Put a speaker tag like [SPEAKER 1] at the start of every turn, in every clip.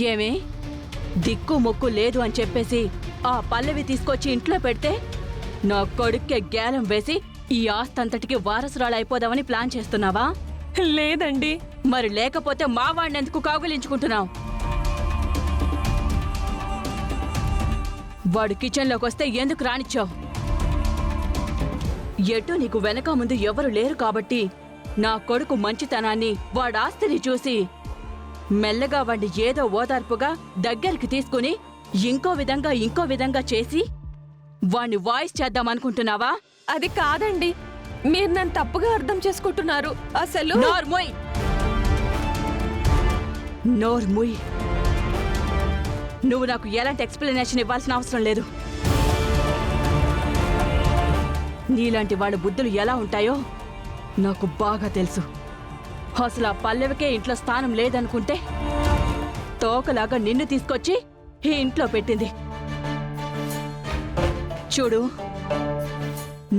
[SPEAKER 1] ఏమే దిక్కు మొక్కు లేదు అని చెప్పేసి ఆ పల్లవి తీసుకొచ్చి ఇంట్లో పెడితే నా కొడుక్కే గేలం వేసి ఈ ఆస్తంతటికి వారసురాలైపోదామని ప్లాన్ చేస్తున్నావా?
[SPEAKER 2] లేదండి.
[SPEAKER 1] మరి లేకపోతే మా వాడినెందుకు కౌగిలించుకుంటున్నావు? వాడు కిచెన్లోకి వస్తే ఎందుకు రానిచ్చావు? ఎటు నీకు వెనక ముందు ఎవరు లేరు కాబట్టి నా కొడుకు మంచితనాన్ని వాడాస్తిని చూసి మెల్లగా వాడిని ఏదో ఓదార్పుగా దగ్గరికి తీసుకుని ఇంకో విధంగా చేసి వాణ్ణి వాయిస్ చేద్దామనుకుంటున్నావా?
[SPEAKER 2] అది కాదండి, మీరు నన్ను తప్పుగా అర్థం చేసుకుంటున్నారు. అసలు
[SPEAKER 1] నోర్ముయ్. నువ్వు నాకు ఎలాంటి ఎక్స్ప్లెనేషన్ ఇవ్వాల్సిన అవసరం లేదు. నీలాంటి వాళ్ళ బుద్ధులు ఎలా ఉంటాయో నాకు బాగా తెలుసు. అసలు ఆ పల్లవికే ఇంట్లో స్థానం లేదనుకుంటే తోకలాగా నిన్ను తీసుకొచ్చి ఈ ఇంట్లో పెట్టింది. చూడు,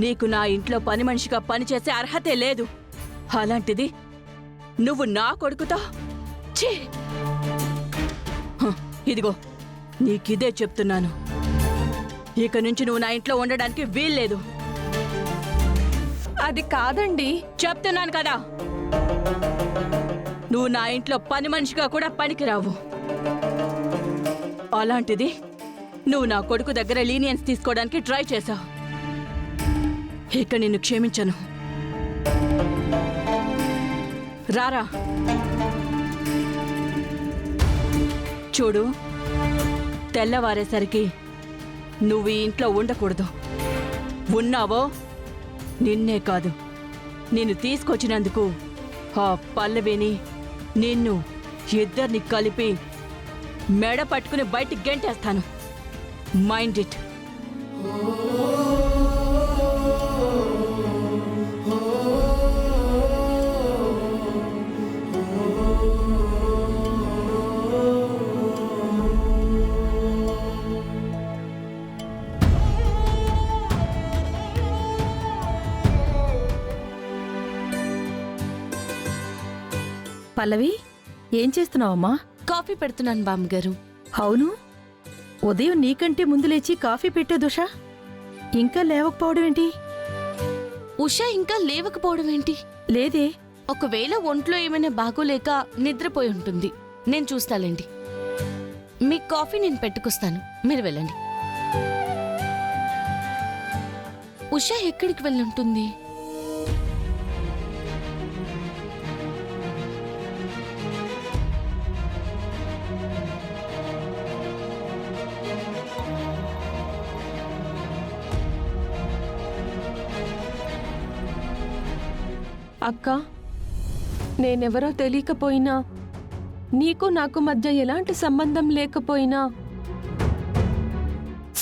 [SPEAKER 1] నీకు నా ఇంట్లో పని మనిషిగా పనిచేసే అర్హతే లేదు. అలాంటిది నువ్వు నా కొడుకుతో ఛీ! ఇదిగో నీకిదే చెప్తున్నాను. ఇక నుంచి నువ్వు నా ఇంట్లో ఉండడానికి వీల్లేదు.
[SPEAKER 2] అది కాదండి.
[SPEAKER 1] చెప్తున్నాను కదా, నువ్వు నా ఇంట్లో పని మనిషిగా కూడా పనికిరావు. అలాంటిది నువ్వు నా కొడుకు దగ్గర లీనియన్స్ తీసుకోవడానికి ట్రై చేశావు. ఇక నిన్ను క్షమించను. రారా. చూడు, తెల్లవారేసరికి నువ్వు ఈ ఇంట్లో ఉండకూడదు. ఉన్నావో నిన్నే కాదు, నిన్ను తీసుకొచ్చినందుకు ఆ పల్లవిని నిన్ను ఇద్దరిని కలిపి మెడ పట్టుకుని బయటికి గెంటేస్తాను. Mind it.
[SPEAKER 3] పల్లవి, ఏం చేస్తున్నావమ్మా?
[SPEAKER 4] కాఫీ పెడుతున్నాను బామ్మగారు.
[SPEAKER 3] అవును, ఉదయం నీకంటే ముందు లేచి కాఫీ పెట్టేది ఉషా. ఇంకా లేవకపోవడం ఏంటి?
[SPEAKER 4] ఉషా ఇంకా లేవకపోవడం ఏంటి?
[SPEAKER 3] లేదే.
[SPEAKER 4] ఒకవేళ ఒంట్లో ఏమైనా బాగోలేక నిద్రపోయి ఉంటుంది. నేను చూస్తాలేండి. మీ కాఫీ నేను పెట్టుకొస్తాను, మీరు వెళ్ళండి. ఉషా ఎక్కడికి వెళ్ళుంటుంది?
[SPEAKER 2] అక్క, నేనెవరో తెలియకపోయినా, నీకు నాకు మధ్య ఎలాంటి సంబంధం లేకపోయినా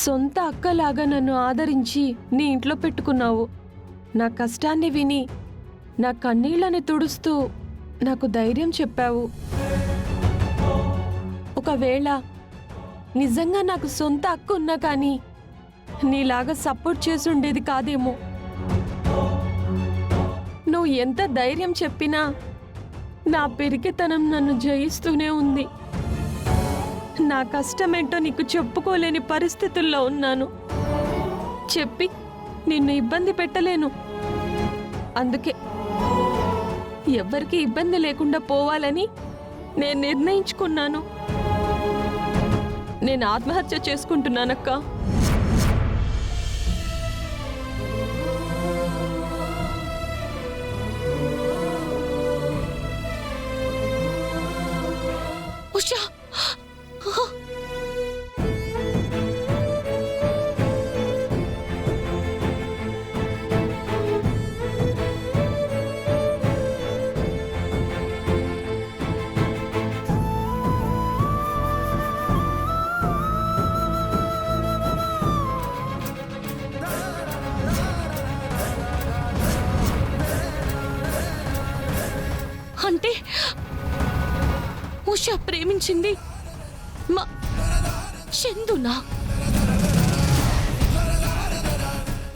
[SPEAKER 2] సొంత అక్కలాగా నన్ను ఆదరించి నీ ఇంట్లో పెట్టుకున్నావు. నా కష్టాన్ని విని నా కన్నీళ్లని తుడుస్తూ నాకు ధైర్యం చెప్పావు. ఒకవేళ నిజంగా నాకు సొంత అక్క ఉన్నా కానీ నీలాగా సపోర్ట్ చేసి ఉండేది కాదేమో. నువ్వు ఎంత ధైర్యం చెప్పినా నా పెరిగితనం నన్ను జయిస్తూనే ఉంది. నా కష్టమేంటో నీకు చెప్పుకోలేని పరిస్థితుల్లో ఉన్నాను. చెప్పి నిన్ను ఇబ్బంది పెట్టలేను. అందుకే ఎవ్వరికీ ఇబ్బంది లేకుండా పోవాలని నేను నిర్ణయించుకున్నాను. నేను ఆత్మహత్య చేసుకుంటున్నానక్క.
[SPEAKER 4] ఉషా, అంటే ఉషా ప్రేమించింది మా చందునా?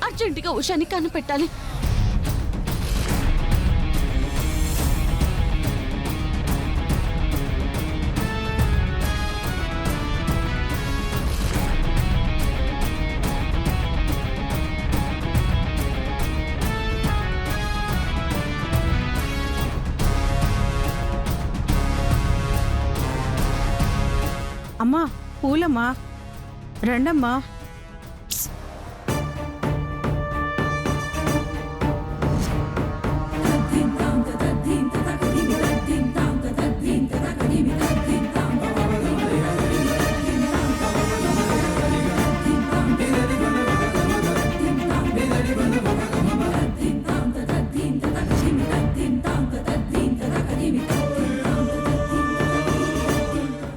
[SPEAKER 4] అర్జెంటుగా ఉషాని కనిపెట్టాలి.
[SPEAKER 5] అమ్మా పూలమ్మా, రండమ్మా.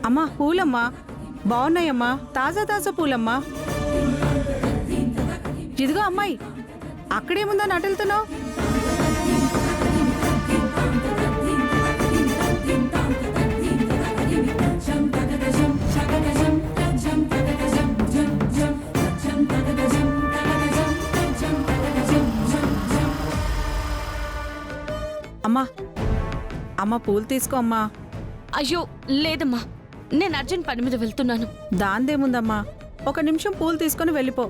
[SPEAKER 5] అమ్మా పూలమ్మా, బాగున్నాయమ్మా, తాజా తాజా పూలమ్మా. ఇదిగో అమ్మాయి, అక్కడేముందని అటులుతున్నావు? అమ్మా అమ్మ పూలు తీసుకో అమ్మా.
[SPEAKER 4] అయ్యో లేదమ్మా, నేను అర్జెంట్ పని మీద వెళ్తున్నాను.
[SPEAKER 5] దాందేముందమ్మా, 1 నిమిషం పూలు తీసుకొని వెళ్ళిపో.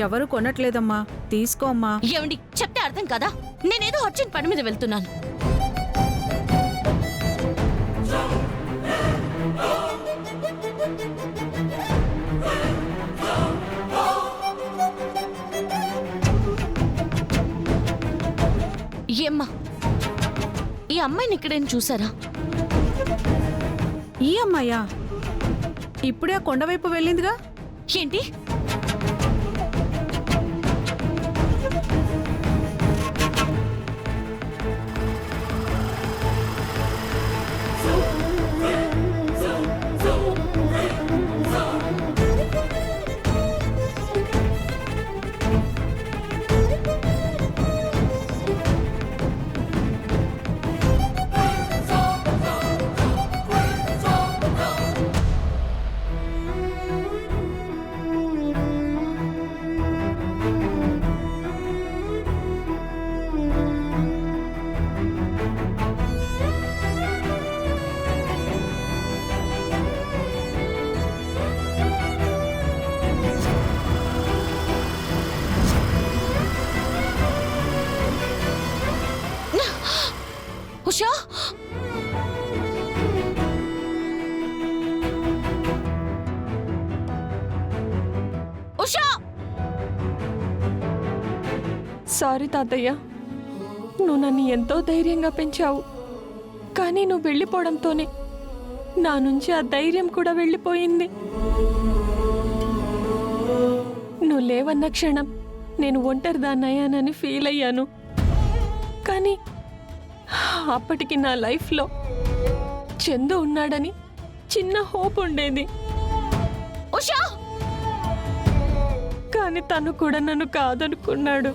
[SPEAKER 5] ఎవరు కొనట్లేదమ్మా, తీసుకో అమ్మా.
[SPEAKER 4] ఏమండి చెప్తే అర్థం కదా, నేనేదో అర్జెంట్ పని మీద వెళ్తున్నాను. ఏమ్మా, ఈ అమ్మాయిని ఇక్కడేం చూసారా?
[SPEAKER 5] ఈ అమ్మాయా? ఇప్పుడే ఆ కొండవైపు వెళ్ళిందిగా.
[SPEAKER 4] ఏంటి? ఉషా, ఉషా!
[SPEAKER 2] సారీ తాతయ్య, నువ్వు నన్ను ఎంతో ధైర్యంగా పెంచావు. కానీ నువ్వు వెళ్ళిపోవడంతోనే నా నుంచి ఆ ధైర్యం కూడా వెళ్ళిపోయింది. నువ్వు లేవన్న క్షణం నేను ఒంటరిదాన్నయ్యానని ఫీల్ అయ్యాను. కానీ అప్పటికి నా లైఫ్లో చందు ఉన్నాడని చిన్న హోప్ ఉండేది.
[SPEAKER 4] ఉషా!
[SPEAKER 2] కానీ తను కూడా నన్ను కాదనుకున్నాడు.